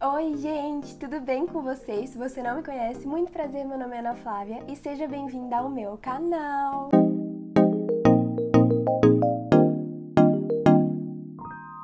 Oi, gente, tudo bem com vocês? Se você não me conhece, muito prazer, meu nome é Ana Flávia e seja bem-vinda ao meu canal!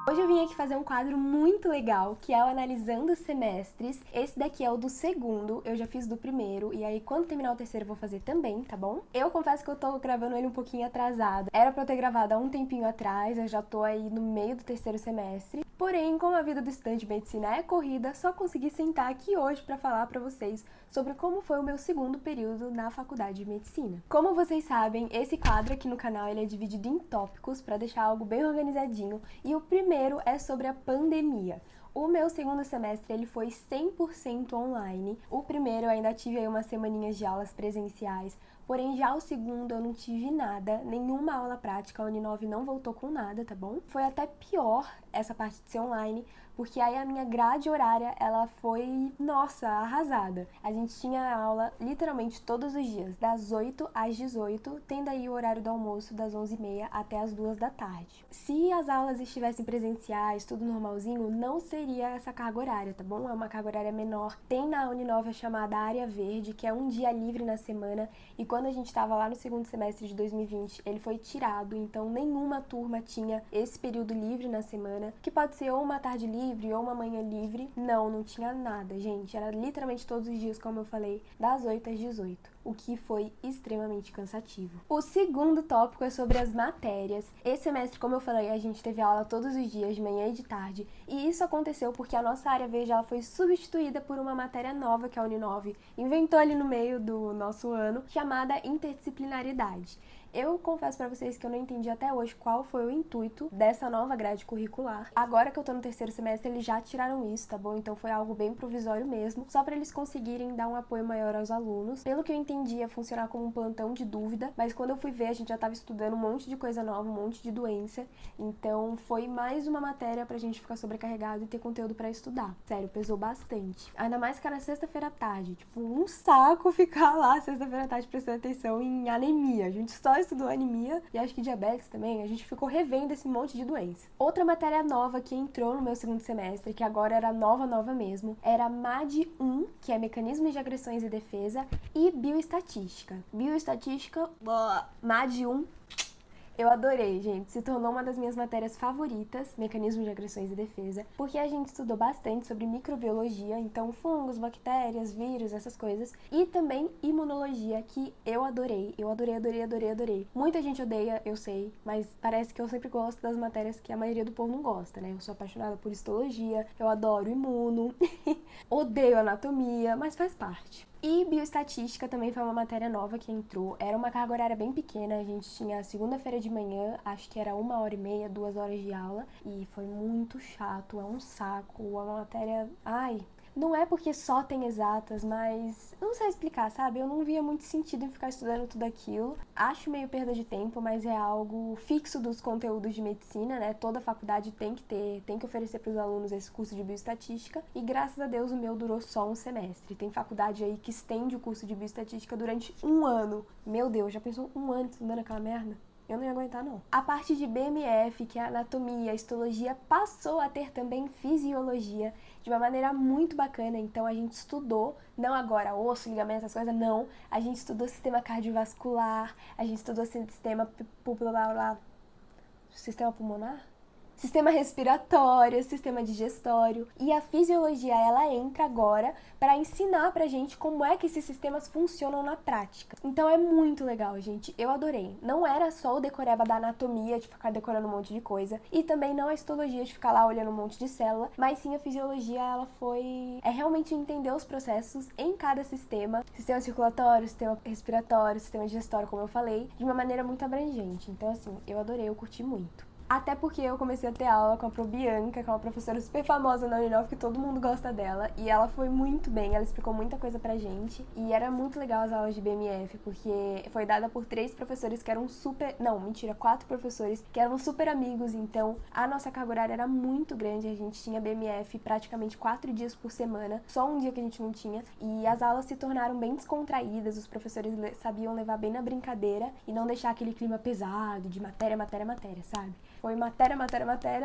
Hoje eu vim aqui fazer um quadro muito legal, que é o Analisando os Semestres. Esse daqui é o do segundo, eu já fiz do primeiro, e aí quando terminar o terceiro eu vou fazer também, tá bom? Eu confesso que eu tô gravando ele um pouquinho atrasado. Era pra eu ter gravado há um tempinho atrás, eu já tô aí no meio do terceiro semestre. Porém, como a vida do estudante de medicina é corrida, só consegui sentar aqui hoje pra falar pra vocês sobre como foi o meu segundo período na faculdade de medicina. Como vocês sabem, esse quadro aqui no canal ele é dividido em tópicos pra deixar algo bem organizadinho, e o primeiro é sobre a pandemia. O meu segundo semestre ele foi 100% online. O primeiro eu ainda tive aí umas semaninhas de aulas presenciais, porém já o segundo eu não tive nada, nenhuma aula prática, a Uninove não voltou com nada, tá bom? Foi até pior essa parte de ser online, porque aí a minha grade horária, ela foi, nossa, arrasada. A gente tinha aula literalmente todos os dias, das 8 às 18, tendo aí o horário do almoço das 11h30 até as 2 da tarde. Se as aulas estivessem presenciais, tudo normalzinho, não seria essa carga horária, tá bom? É uma carga horária menor. Tem na Uninove a chamada área verde, que é um dia livre na semana, e quando a gente estava lá no segundo semestre de 2020, ele foi tirado, então nenhuma turma tinha esse período livre na semana, que pode ser ou uma tarde livre ou uma manhã livre. Não tinha nada, gente. Era literalmente todos os dias, como eu falei, das 8 às 18, o que foi extremamente cansativo. O segundo tópico é sobre as matérias. Esse semestre, como eu falei, a gente teve aula todos os dias, de manhã e de tarde, e isso aconteceu porque a nossa área verde ela foi substituída por uma matéria nova que a Uninove inventou ali no meio do nosso ano, chamada interdisciplinaridade. Eu confesso pra vocês que eu não entendi até hoje qual foi o intuito dessa nova grade curricular. Agora que eu tô no terceiro semestre, eles já tiraram isso, tá bom? Então foi algo bem provisório mesmo, só pra eles conseguirem dar um apoio maior aos alunos. Pelo que eu entendi, ia funcionar como um plantão de dúvida, mas quando eu fui ver, a gente já tava estudando um monte de coisa nova, um monte de doença, então foi mais uma matéria pra gente ficar sobrecarregado e ter conteúdo pra estudar. Sério, pesou bastante. Ainda mais que era sexta-feira à tarde, tipo, um saco ficar lá sexta-feira à tarde prestando atenção em anemia. A gente só estudou anemia e acho que diabetes também, a gente ficou revendo esse monte de doença. Outra matéria nova que entrou no meu segundo semestre, que agora era nova mesmo, era MAD 1, que é Mecanismos de Agressões e Defesa, e Bioestatística. Bioestatística, MAD 1, eu adorei, gente. Se tornou uma das minhas matérias favoritas, Mecanismos de Agressões e Defesa, porque a gente estudou bastante sobre microbiologia, então fungos, bactérias, vírus, essas coisas, e também imunologia, que eu adorei. Eu adorei. Muita gente odeia, eu sei, mas parece que eu sempre gosto das matérias que a maioria do povo não gosta, né? Eu sou apaixonada por histologia, eu adoro imuno, odeio anatomia, mas faz parte. E bioestatística também foi uma matéria nova que entrou. Era uma carga horária bem pequena, a gente tinha segunda-feira de manhã, acho que era 1h30, 2 horas de aula, e foi muito chato, é um saco, é uma matéria... Não é porque só tem exatas, mas não sei explicar, sabe? Eu não via muito sentido em ficar estudando tudo aquilo. Acho meio perda de tempo, mas é algo fixo dos conteúdos de medicina, né? Toda faculdade tem que oferecer para os alunos esse curso de bioestatística. E graças a Deus o meu durou só um semestre. Tem faculdade aí que estende o curso de bioestatística durante um ano. Meu Deus, já pensou um ano estudando aquela merda? Eu não ia aguentar, não. A parte de BMF, que é anatomia, histologia, passou a ter também fisiologia de uma maneira muito bacana. Então a gente estudou, não agora osso, ligamento, essas coisas, não. A gente estudou sistema cardiovascular, a gente estudou sistema pulmonar? Sistema respiratório, sistema digestório, e a fisiologia ela entra agora para ensinar pra gente como é que esses sistemas funcionam na prática. Então é muito legal, gente. Eu adorei. Não era só o decoreba da anatomia, de ficar decorando um monte de coisa, e também não a histologia de ficar lá olhando um monte de célula, mas sim a fisiologia, ela é realmente entender os processos em cada sistema circulatório, sistema respiratório, sistema digestório, como eu falei, de uma maneira muito abrangente. Então assim, eu adorei, eu curti muito. Até porque eu comecei a ter aula com a Pro Bianca, que é uma professora super famosa na Uninove, que todo mundo gosta dela, e ela foi muito bem, ela explicou muita coisa pra gente, e era muito legal as aulas de BMF, porque foi dada por 3 professores que eram quatro professores que eram super amigos, então a nossa carga horária era muito grande, a gente tinha BMF praticamente 4 dias por semana, só um dia que a gente não tinha, e as aulas se tornaram bem descontraídas, os professores sabiam levar bem na brincadeira, e não deixar aquele clima pesado, de matéria, sabe? Foi matéria,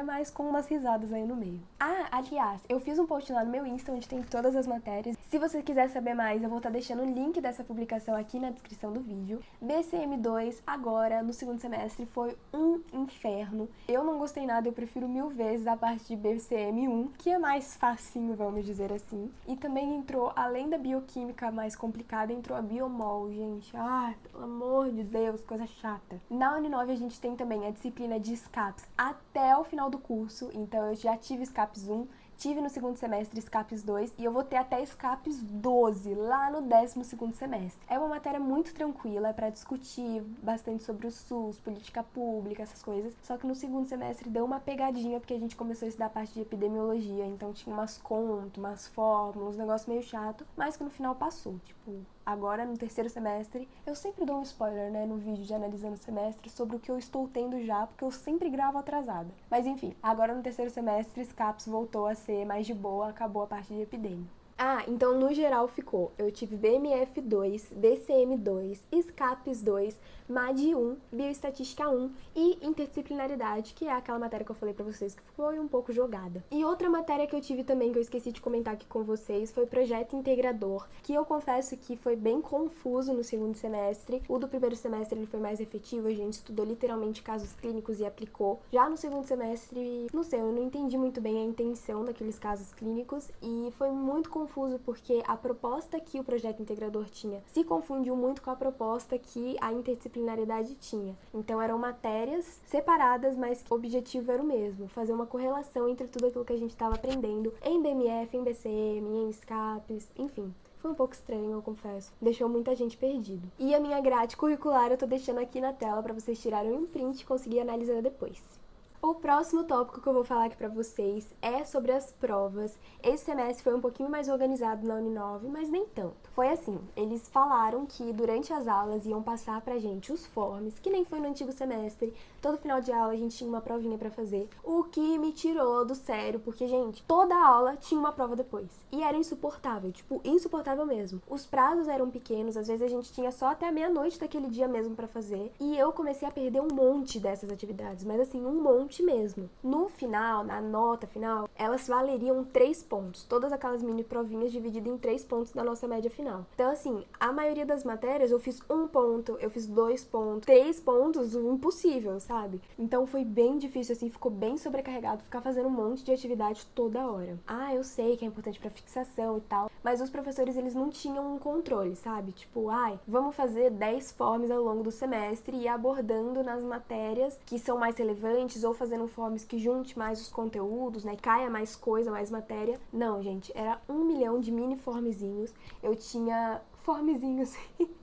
mas com umas risadas aí no meio. Ah, aliás, eu fiz um post lá no meu Insta onde tem todas as matérias. Se você quiser saber mais, eu vou estar deixando o link dessa publicação aqui na descrição do vídeo. BCM2, agora, no segundo semestre, foi um inferno. Eu não gostei nada, eu prefiro 1000 vezes a parte de BCM1, que é mais facinho, vamos dizer assim. E também entrou, além da bioquímica mais complicada, entrou a biomol, gente. Ai, pelo amor de Deus, coisa chata. Na Uninove a gente tem também a disciplina de SCAPS até o final do curso, então eu já tive SCAPS 1, tive no segundo semestre SCAPS 2 e eu vou ter até SCAPS 12 lá no 12º semestre. É uma matéria muito tranquila, é para discutir bastante sobre o SUS, política pública, essas coisas. Só que no segundo semestre deu uma pegadinha porque a gente começou a estudar a parte de epidemiologia, então tinha umas contas, umas fórmulas, um negócio meio chato, mas que no final passou, tipo... Agora, no terceiro semestre, eu sempre dou um spoiler, né, no vídeo de analisando o semestre sobre o que eu estou tendo já, porque eu sempre gravo atrasada. Mas enfim, agora no terceiro semestre, SCAPS voltou a ser mais de boa, acabou a parte de epidemia. Ah, então no geral ficou. Eu tive BMF 2, DCM 2, SCAPS 2, MAD 1, Bioestatística 1 e Interdisciplinaridade, que é aquela matéria que eu falei pra vocês que foi um pouco jogada. E outra matéria que eu tive também, que eu esqueci de comentar aqui com vocês, foi Projeto Integrador, que eu confesso que foi bem confuso no segundo semestre. O do primeiro semestre ele foi mais efetivo, a gente estudou literalmente casos clínicos e aplicou. Já no segundo semestre, não sei, eu não entendi muito bem a intenção daqueles casos clínicos e foi muito confuso porque a proposta que o projeto integrador tinha se confundiu muito com a proposta que a interdisciplinaridade tinha. Então eram matérias separadas, mas que o objetivo era o mesmo, fazer uma correlação entre tudo aquilo que a gente estava aprendendo em BMF, em BCM, em SCAPS, enfim. Foi um pouco estranho, eu confesso. Deixou muita gente perdido. E a minha grade curricular eu tô deixando aqui na tela pra vocês tirarem um print e conseguir analisar depois. O próximo tópico que eu vou falar aqui pra vocês é sobre as provas. Esse semestre foi um pouquinho mais organizado na Uninove, mas nem tanto. Foi assim, eles falaram que durante as aulas iam passar pra gente os forms, que nem foi no antigo semestre. Todo final de aula a gente tinha uma provinha pra fazer, o que me tirou do sério, porque, gente, toda aula tinha uma prova depois. E era insuportável, tipo, insuportável mesmo. Os prazos eram pequenos, às vezes a gente tinha só até a meia-noite daquele dia mesmo pra fazer. E eu comecei a perder um monte dessas atividades, mas assim, um monte mesmo. No final, na nota final, elas valeriam 3 pontos. Todas aquelas mini provinhas divididas em 3 pontos da nossa média final. Então, assim, a maioria das matérias eu fiz 1 ponto, eu fiz 2 pontos, 3 pontos, impossível, sabe? Então foi bem difícil, assim, ficou bem sobrecarregado ficar fazendo um monte de atividade toda hora. Ah, eu sei que é importante pra fixação e tal, mas os professores, eles não tinham um controle, sabe? Tipo, ai, vamos fazer 10 forms ao longo do semestre e ir abordando nas matérias que são mais relevantes ou fazendo forms que junte mais os conteúdos, né? Caia mais coisa, mais matéria. Não, gente, era 1 milhão de mini formzinhos. Eu tinha formezinhos.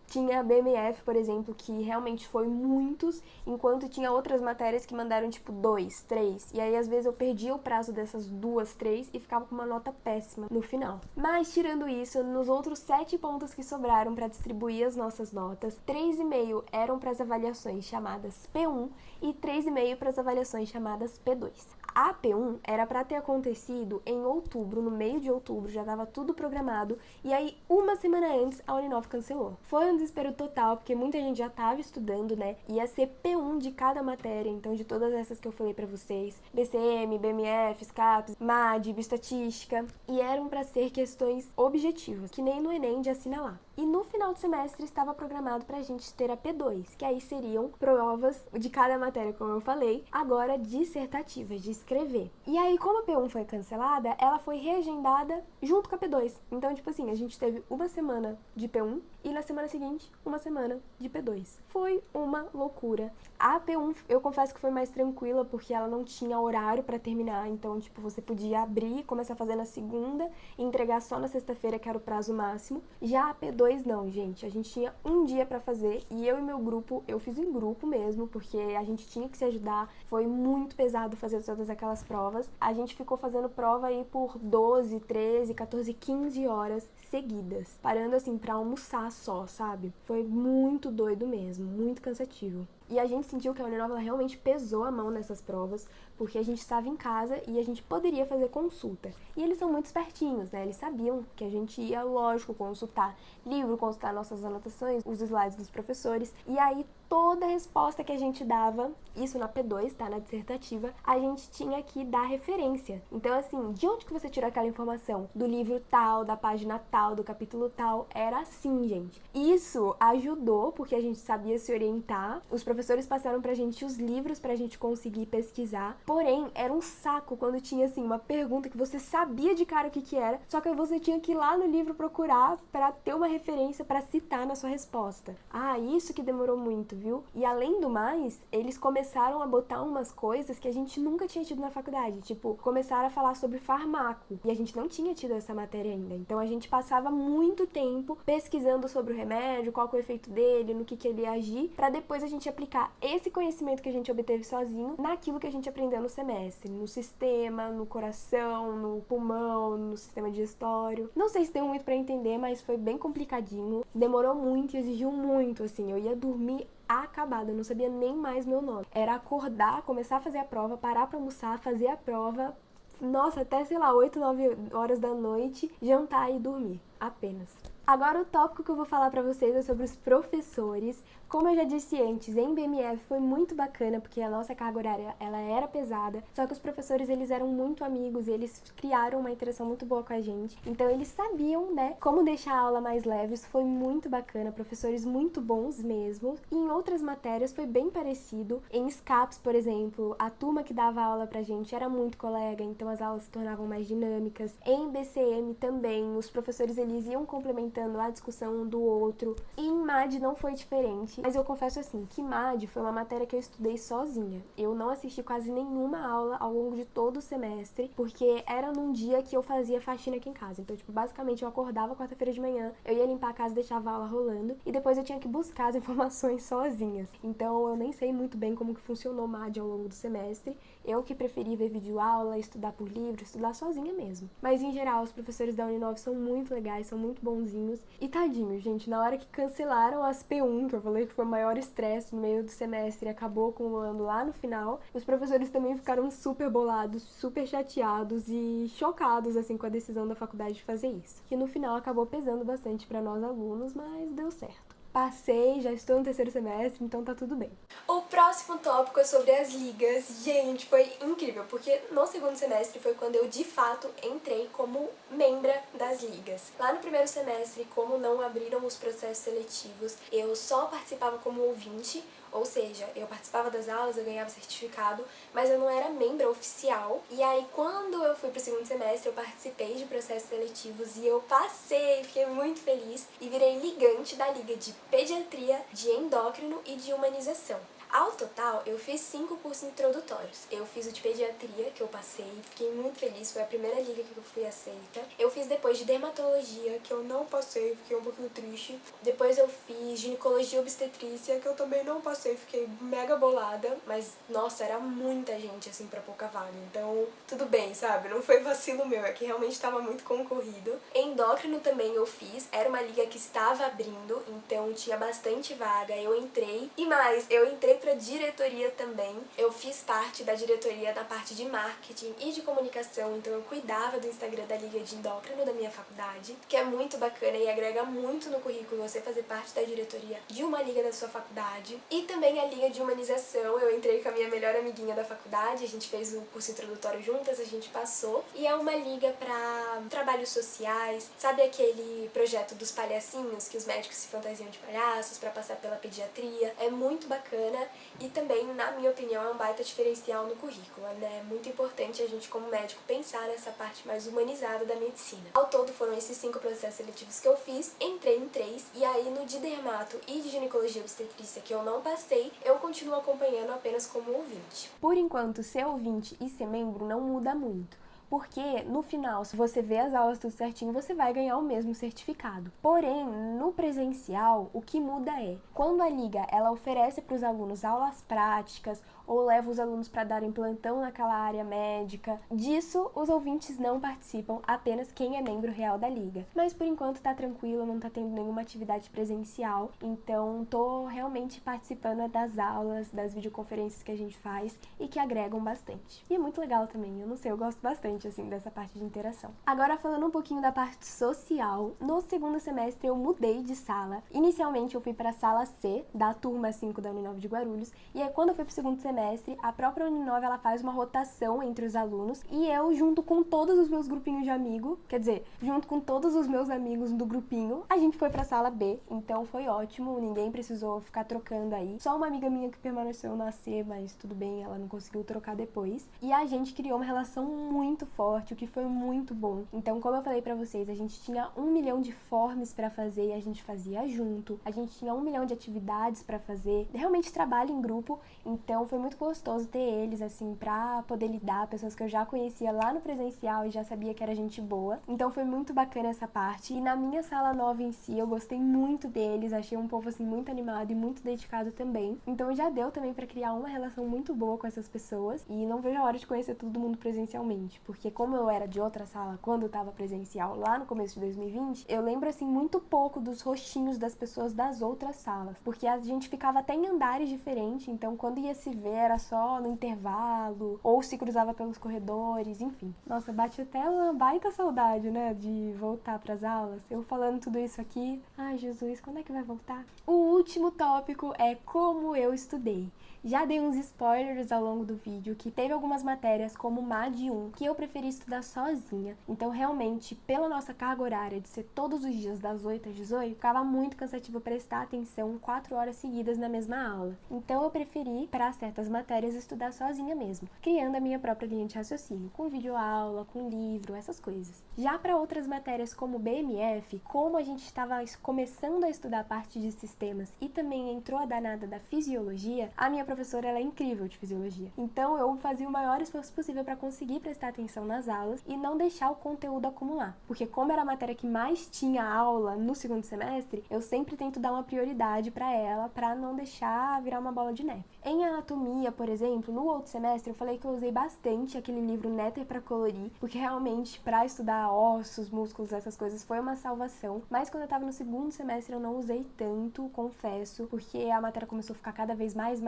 Tinha a BMF, por exemplo, que realmente foi muitos, enquanto tinha outras matérias que mandaram tipo 2, 3. E aí às vezes eu perdia o prazo dessas 2, 3 e ficava com uma nota péssima no final. Mas tirando isso, nos outros 7 pontos que sobraram para distribuir as nossas notas, 3,5 eram para as avaliações chamadas P1 e 3,5 para as avaliações chamadas P2. A P1 era para ter acontecido em outubro, no meio de outubro, já estava tudo programado, e aí uma semana antes a Uninove cancelou. Foi um desespero total, porque muita gente já estava estudando, né? Ia ser P1 de cada matéria, então de todas essas que eu falei pra vocês, BCM, BMF, SCAPS, MAD, Bioestatística, e eram para ser questões objetivas, que nem no Enem de assinalar. E no final do semestre estava programado pra gente ter a P2, que aí seriam provas de cada matéria, como eu falei, agora dissertativas, de escrever. E aí, como a P1 foi cancelada, ela foi reagendada junto com a P2. Então, tipo assim, a gente teve uma semana de P1 e na semana seguinte, uma semana de P2. Foi uma loucura. A P1, eu confesso que foi mais tranquila, porque ela não tinha horário pra terminar, então, tipo, você podia abrir, começar a fazer na segunda e entregar só na sexta-feira, que era o prazo máximo. Já a P2 não, gente, a gente tinha um dia pra fazer e eu e meu grupo, eu fiz em grupo mesmo, porque a gente tinha que se ajudar, foi muito pesado fazer todas aquelas provas. A gente ficou fazendo prova aí por 12, 13, 14, 15 horas seguidas, parando assim pra almoçar só, sabe? Foi muito doido mesmo, muito cansativo. E a gente sentiu que a Uninove ela realmente pesou a mão nessas provas, porque a gente estava em casa e a gente poderia fazer consulta. E eles são muito espertinhos, né? Eles sabiam que a gente ia, lógico, consultar livro, consultar nossas anotações, os slides dos professores. E aí, toda resposta que a gente dava, isso na P2, tá? Na dissertativa, a gente tinha que dar referência. Então, assim, de onde que você tirou aquela informação? Do livro tal, da página tal, do capítulo tal. Era assim, gente. Isso ajudou, porque a gente sabia se orientar. Os professores passaram pra gente os livros pra gente conseguir pesquisar. Porém, era um saco quando tinha, assim, uma pergunta que você sabia de cara o que era, só que você tinha que ir lá no livro procurar pra ter uma referência pra citar na sua resposta. Ah, isso que demorou muito, viu? E além do mais, eles começaram a botar umas coisas que a gente nunca tinha tido na faculdade. Tipo, começaram a falar sobre farmaco. E a gente não tinha tido essa matéria ainda. Então a gente passava muito tempo pesquisando sobre o remédio, qual que é o efeito dele, no que ele ia agir, pra depois a gente aplicar esse conhecimento que a gente obteve sozinho naquilo que a gente aprendeu no semestre. No sistema, no coração, no pulmão, no sistema digestório. Não sei se deu muito pra entender, mas foi bem complicadinho. Demorou muito e exigiu muito, assim. Eu ia dormir acabada, eu não sabia nem mais meu nome. Era acordar, começar a fazer a prova, parar pra almoçar, fazer a prova, nossa, até, sei lá, 8, 9 horas da noite, jantar e dormir, apenas. Agora o tópico que eu vou falar pra vocês é sobre os professores. Como eu já disse antes, em BMF foi muito bacana, porque a nossa carga horária, ela era pesada, só que os professores, eles eram muito amigos, e eles criaram uma interação muito boa com a gente. Então eles sabiam, né, como deixar a aula mais leve, isso foi muito bacana, professores muito bons mesmo. E em outras matérias foi bem parecido. Em SCAPS, por exemplo, a turma que dava aula pra gente era muito colega, então as aulas se tornavam mais dinâmicas. Em BCM também, os professores, eles iam complementando a discussão um do outro. E em MAD não foi diferente. Mas eu confesso assim, que MAD foi uma matéria que eu estudei sozinha. Eu não assisti quase nenhuma aula ao longo de todo o semestre, porque era num dia que eu fazia faxina aqui em casa. Então, tipo, basicamente eu acordava quarta-feira de manhã, eu ia limpar a casa, deixava a aula rolando, e depois eu tinha que buscar as informações sozinhas. Então, eu nem sei muito bem como que funcionou MAD ao longo do semestre. Eu que preferi ver videoaula, estudar por livro, estudar sozinha mesmo. Mas, em geral, os professores da Uninove são muito legais, são muito bonzinhos. E tadinho, gente, na hora que cancelaram as P1, que eu falei que foi o maior estresse no meio do semestre e acabou acumulando lá no final, os professores também ficaram super bolados, super chateados e chocados, assim, com a decisão da faculdade de fazer isso. Que no final acabou pesando bastante pra nós alunos, mas deu certo. Passei, já estou no terceiro semestre, então tá tudo bem. O próximo tópico é sobre as ligas. Gente, foi incrível, porque no segundo semestre foi quando eu, de fato, entrei como membra das ligas. Lá no primeiro semestre, como não abriram os processos seletivos, eu só participava como ouvinte, ou seja, eu participava das aulas, eu ganhava certificado, mas eu não era membro oficial. E aí, quando eu fui pro segundo semestre, eu participei de processos seletivos e eu passei, fiquei muito feliz e virei ligante da liga de pediatria, de endócrino e de humanização. Ao total, eu fiz 5 cursos introdutórios. Eu fiz o de pediatria, que eu passei, fiquei muito feliz, foi a primeira liga que eu fui aceita. Eu fiz depois de dermatologia, que eu não passei, fiquei um pouquinho triste. Depois eu fiz ginecologia e obstetrícia, que eu também não passei, fiquei mega bolada. Mas, nossa, era muita gente, assim, pra pouca vaga. Então, tudo bem, sabe? Não foi vacilo meu, é que realmente estava muito concorrido. Endócrino também eu fiz, era uma liga que estava abrindo, então tinha bastante vaga, eu entrei. E mais, eu entrei pra diretoria também. Eu fiz parte da diretoria na parte de marketing e de comunicação, então eu cuidava do Instagram da Liga de Endócrino da minha faculdade, que é muito bacana e agrega muito no currículo você fazer parte da diretoria de uma liga da sua faculdade. E também a Liga de Humanização, eu entrei com a minha melhor amiguinha da faculdade, a gente fez o curso introdutório juntas, a gente passou, e é uma liga pra trabalhos sociais, sabe aquele projeto dos palhacinhos, que os médicos se fantasiam de palhaços pra passar pela pediatria? É muito bacana. E também, na minha opinião, é um baita diferencial no currículo, né? É muito importante a gente, como médico, pensar nessa parte mais humanizada da medicina. Ao todo, foram esses 5 processos seletivos que eu fiz, entrei em 3, e aí no de dermato e de ginecologia e obstetrícia, que eu não passei, eu continuo acompanhando apenas como ouvinte. Por enquanto, ser ouvinte e ser membro não muda muito. Porque, no final, se você vê as aulas tudo certinho, você vai ganhar o mesmo certificado. Porém, no presencial, o que muda é, quando a liga ela oferece para os alunos aulas práticas, ou levo os alunos para darem plantão naquela área médica. Disso, os ouvintes não participam, apenas quem é membro real da liga. Mas por enquanto tá tranquilo, não tá tendo nenhuma atividade presencial, então tô realmente participando das aulas, das videoconferências que a gente faz e que agregam bastante. E é muito legal também, eu não sei, eu gosto bastante assim dessa parte de interação. Agora falando um pouquinho da parte social, no segundo semestre eu mudei de sala. Inicialmente eu fui para a sala C, da turma 5 da Uninove de Guarulhos, e aí quando eu fui pro segundo semestre, a própria Uninove ela faz uma rotação entre os alunos, e eu junto com todos os meus grupinhos de amigo, quer dizer, junto com todos os meus amigos do grupinho, a gente foi pra sala B, então foi ótimo, ninguém precisou ficar trocando aí. Só uma amiga minha que permaneceu na C, mas tudo bem, ela não conseguiu trocar depois. E a gente criou uma relação muito forte, o que foi muito bom. Então, como eu falei pra vocês, a gente tinha 1 milhão de forms pra fazer e a gente fazia junto. A gente tinha 1 milhão de atividades pra fazer, realmente trabalho em grupo, então foi muito gostoso ter eles, assim, pra poder lidar, pessoas que eu já conhecia lá no presencial e já sabia que era gente boa. Então foi muito bacana essa parte. E na minha sala nova em si, eu gostei muito deles, achei um povo, assim, muito animado e muito dedicado também. Então já deu também pra criar uma relação muito boa com essas pessoas e não vejo a hora de conhecer todo mundo presencialmente, porque como eu era de outra sala quando eu tava presencial lá no começo de 2020, eu lembro, assim, muito pouco dos rostinhos das pessoas das outras salas, porque a gente ficava até em andares diferentes, então quando ia se ver era só no intervalo, ou se cruzava pelos corredores, enfim. Nossa, bate até uma baita saudade, né, de voltar pras aulas. Eu falando tudo isso aqui, ai Jesus, quando é que vai voltar? O último tópico é como eu estudei. Já dei uns spoilers ao longo do vídeo que teve algumas matérias como MAD 1 que eu preferi estudar sozinha. Então realmente, pela nossa carga horária de ser todos os dias das 8 às 18, ficava muito cansativo prestar atenção 4 horas seguidas na mesma aula. Então eu preferi, para certas matérias, estudar sozinha mesmo, criando a minha própria linha de raciocínio, com videoaula, com livro, essas coisas. Já para outras matérias como BMF, como a gente estava começando a estudar a parte de sistemas e também entrou a danada da fisiologia, a minha professora ela é incrível de fisiologia. Então eu fazia o maior esforço possível para conseguir prestar atenção nas aulas e não deixar o conteúdo acumular. Porque como era a matéria que mais tinha aula no segundo semestre, eu sempre tento dar uma prioridade para ela, para não deixar virar uma bola de neve. Em anatomia, por exemplo, no outro semestre eu falei que eu usei bastante aquele livro Néter para colorir, porque realmente para estudar ossos, músculos, essas coisas foi uma salvação. Mas quando eu tava no segundo semestre eu não usei tanto, confesso, porque a matéria começou a ficar cada vez mais,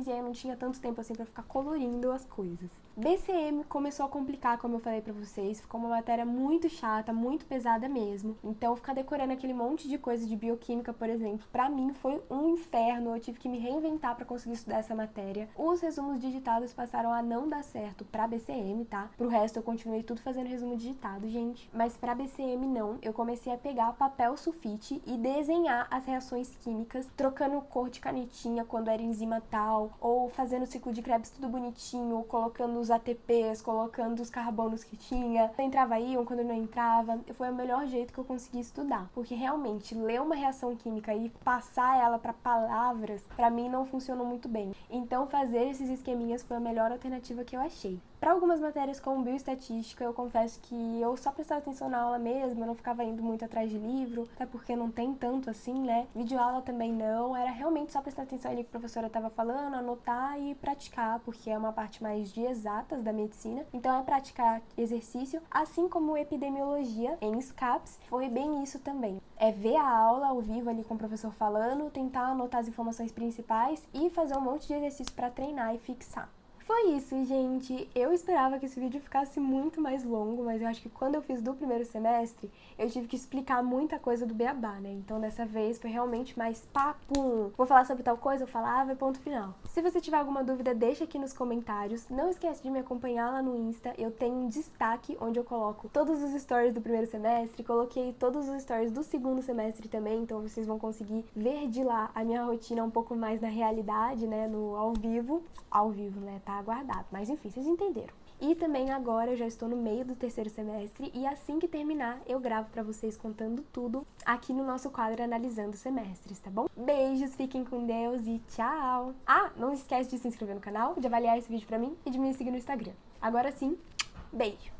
e aí eu não tinha tanto tempo assim pra ficar colorindo as coisas. BCM começou a complicar, como eu falei pra vocês, ficou uma matéria muito chata, muito pesada mesmo. Então ficar decorando aquele monte de coisa de bioquímica, por exemplo, pra mim foi um inferno, eu tive que me reinventar pra conseguir estudar essa matéria. Os resumos digitados passaram a não dar certo pra BCM, tá? Pro resto eu continuei tudo fazendo resumo digitado, gente. Mas pra BCM não, eu comecei a pegar papel sulfite e desenhar as reações químicas, trocando cor de canetinha quando era enzima tal, ou fazendo o ciclo de Krebs tudo bonitinho, colocando os ATPs, colocando os carbonos que tinha, quando entrava íon, quando não entrava. Foi o melhor jeito que eu consegui estudar, porque realmente ler uma reação química e passar ela para palavras, para mim não funcionou muito bem. Então fazer esses esqueminhas foi a melhor alternativa que eu achei. Para algumas matérias como bioestatística, eu confesso que eu só prestava atenção na aula mesmo, eu não ficava indo muito atrás de livro, até porque não tem tanto assim, né? Videoaula também não, era realmente só prestar atenção ali que a professora estava falando, anotar e praticar, porque é uma parte mais de exatas da medicina, então é praticar exercício, assim como epidemiologia em SCAPS, foi bem isso também. É ver a aula ao vivo ali com o professor falando, tentar anotar as informações principais e fazer um monte de exercício para treinar e fixar. Foi isso, gente. Eu esperava que esse vídeo ficasse muito mais longo, mas eu acho que quando eu fiz do primeiro semestre, eu tive que explicar muita coisa do beabá, né? Então dessa vez foi realmente mais papum. Vou falar sobre tal coisa, eu falava e ponto final. Se você tiver alguma dúvida, deixa aqui nos comentários. Não esquece de me acompanhar lá no Insta. Eu tenho um destaque onde eu coloco todos os stories do primeiro semestre, coloquei todos os stories do segundo semestre também, então vocês vão conseguir ver de lá a minha rotina um pouco mais na realidade, né? No ao vivo. Ao vivo, né? Tá aguardado. Mas enfim, vocês entenderam. E também agora eu já estou no meio do terceiro semestre e assim que terminar eu gravo pra vocês contando tudo aqui no nosso quadro Analisando Semestres, tá bom? Beijos, fiquem com Deus e tchau! Ah, não esquece de se inscrever no canal, de avaliar esse vídeo pra mim e de me seguir no Instagram. Agora sim, beijo!